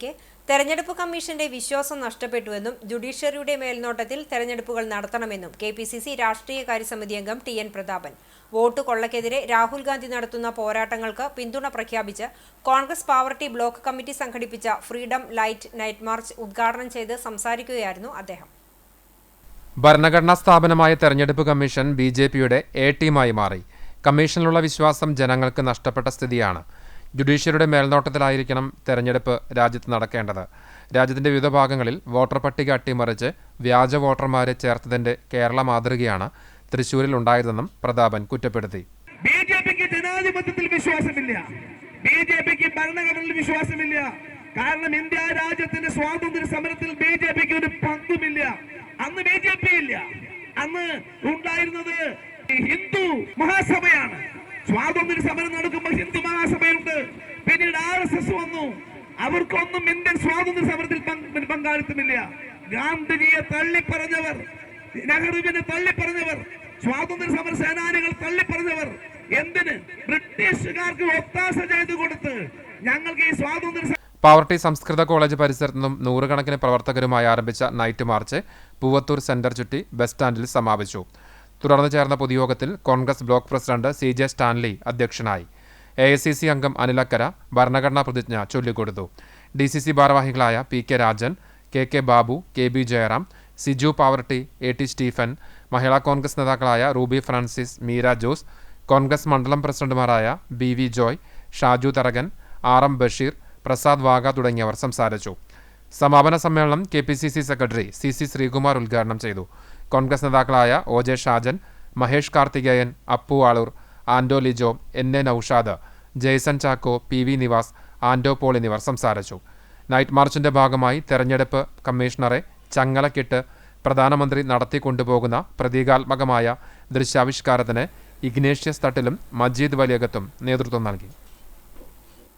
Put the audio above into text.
നടപടിക്ക് തെരഞ്ഞെടുപ്പ് കമ്മീഷന്റെ വിശ്വാസം നഷ്ടപ്പെട്ടുവെന്നും ജുഡീഷ്യറിയുടെ മേൽനോട്ടത്തിൽ തെരഞ്ഞെടുപ്പുകൾ നടത്തണമെന്നും കെപിസിസി രാഷ്ട്രീയകാര്യ സമിതി അംഗം ടി.എൻ. പ്രതാപൻ. വോട്ട് കൊള്ളയ്ക്കെതിരെ രാഹുൽ ഗാന്ധി നടത്തുന്ന പോരാട്ടങ്ങൾക്ക് പിന്തുണ പ്രഖ്യാപിച്ച് കോൺഗ്രസ് പാവർട്ടി ബ്ലോക്ക് കമ്മിറ്റി സംഘടിപ്പിച്ച ഫ്രീഡം ലൈറ്റ് നൈറ്റ് മാർച്ച് ഉദ്ഘാടനം ചെയ്ത് സംസാരിക്കുകയായിരുന്നു അദ്ദേഹം. ഭരണഘടനാ സ്ഥാപനമായ തെരഞ്ഞെടുപ്പ് കമ്മീഷൻ ബിജെപിയുടെ എ ടീമായി മാറി. കമ്മീഷനിലുള്ള വിശ്വാസം ജനങ്ങൾക്ക് നഷ്ടപ്പെട്ട സ്ഥിതിയാണ്. ജുഡീഷ്യറിയുടെ മേൽനോട്ടത്തിലായിരിക്കണം തെരഞ്ഞെടുപ്പ് രാജ്യത്ത് നടക്കേണ്ടത്. രാജ്യത്തിന്റെ വിവിധ ഭാഗങ്ങളിൽ വോട്ടർ പട്ടിക അട്ടിമറിച്ച് വ്യാജ വോട്ടർമാരെ ചേർത്തതിന്റെ കേരള മാതൃകയാണ് തൃശ്ശൂരിൽ ഉണ്ടായതെന്നും പ്രതാപൻ കുറ്റപ്പെടുത്തി. ബിജെപിക്ക് ജനാധിപത്യത്തിൽ വിശ്വാസമില്ല, ബിജെപിക്ക് ഭരണഘടനയിൽ വിശ്വാസമില്ല. കാരണം ഇന്ത്യ രാജ്യത്തിന്റെ സ്വാതന്ത്ര്യ സമരത്തിൽ ബിജെപിക്ക് ഒരു പങ്കുമില്ല. അന്ന് ബിജെപി ഇല്ല, അന്ന് ഉണ്ടായിരുന്നത് ഹിന്ദു മഹാസഭയാണ്. സ്വാതന്ത്ര്യ സമരം നടക്കുമ്പോൾ ഹിന്ദു മഹാസഭയുണ്ട്. പിന്നീട് RSS വന്നു. അവർക്കൊന്നും ഇന്ത്യൻ സ്വാതന്ത്ര്യ സമരത്തിൽ പങ്കാളിത്തമില്ല. ഗാന്ധിജിയെ തള്ളിപ്പറഞ്ഞവർ, നെഹ്റുവിനെ തള്ളിപ്പറഞ്ഞവർ, സ്വാതന്ത്ര്യ സമര സേനാനികൾ തള്ളിപ്പറഞ്ഞവർ എന്തിന് ബ്രിട്ടീഷുകാർക്ക് ഒത്താശ ചെയ്തു കൊടുത്ത് ഞങ്ങൾക്ക് ഈ സ്വാതന്ത്ര്യ. പാവർട്ടി സംസ്കൃത കോളേജ് പരിസരത്തു നിന്നും നൂറുകണക്കിന് പ്രവർത്തകരുമായി ആരംഭിച്ച നൈറ്റ് മാർച്ച് പൂവത്തൂർ സെന്റർ ചുറ്റി ബസ് സ്റ്റാൻഡിൽ സമാപിച്ചു. തുടർന്ന് ചേർന്ന പൊതുയോഗത്തിൽ Congress block president CJ Stanley അധ്യക്ഷനായി. AICC അംഗം അനിലക്കര ഭരണഘടനാ പ്രതിജ്ഞ ചൊല്ലിക്കൊടുത്തു. DCC ഭാരവാഹികളായ PK Rajan, KK Babu, KB Jayaram, Siju Pavarty, AT Stephen, Mahila Congress നേതാക്കളായ റൂബി ഫ്രാൻസിസ്, മീര ജോസ്, കോൺഗ്രസ് മണ്ഡലം പ്രസിഡന്റുമാരായ BV ജോയ്, ഷാജു തറകൻ, RM ബഷീർ, പ്രസാദ് വാഗ തുടങ്ങിയവർ സംസാരിച്ചു. സമാപന സമ്മേളനം KPCC സെക്രട്ടറി CC ശ്രീകുമാർ ഉദ്ഘാടനം ചെയ്തു. കോൺഗ്രസ് നേതാക്കളായ OJ Shajan, Mahesh Karthikeyan, Appu Aloor, Anto Lijo, NA Noushad, Jaison Chacko, PV Nivas, Anto Paul എന്നിവർ സംസാരിച്ചു. നൈറ്റ് മാർച്ചിന്റെ ഭാഗമായി തെരഞ്ഞെടുപ്പ് കമ്മീഷണറെ ചങ്ങലക്കിട്ട് പ്രധാനമന്ത്രി നടത്തിക്കൊണ്ടുപോകുന്ന പ്രതീകാത്മകമായ ദൃശ്യാവിഷ്കാരത്തിന് ഇഗ്നേഷ്യസ് തട്ടിലും മജീദ് വലിയകത്തും നേതൃത്വം നൽകി.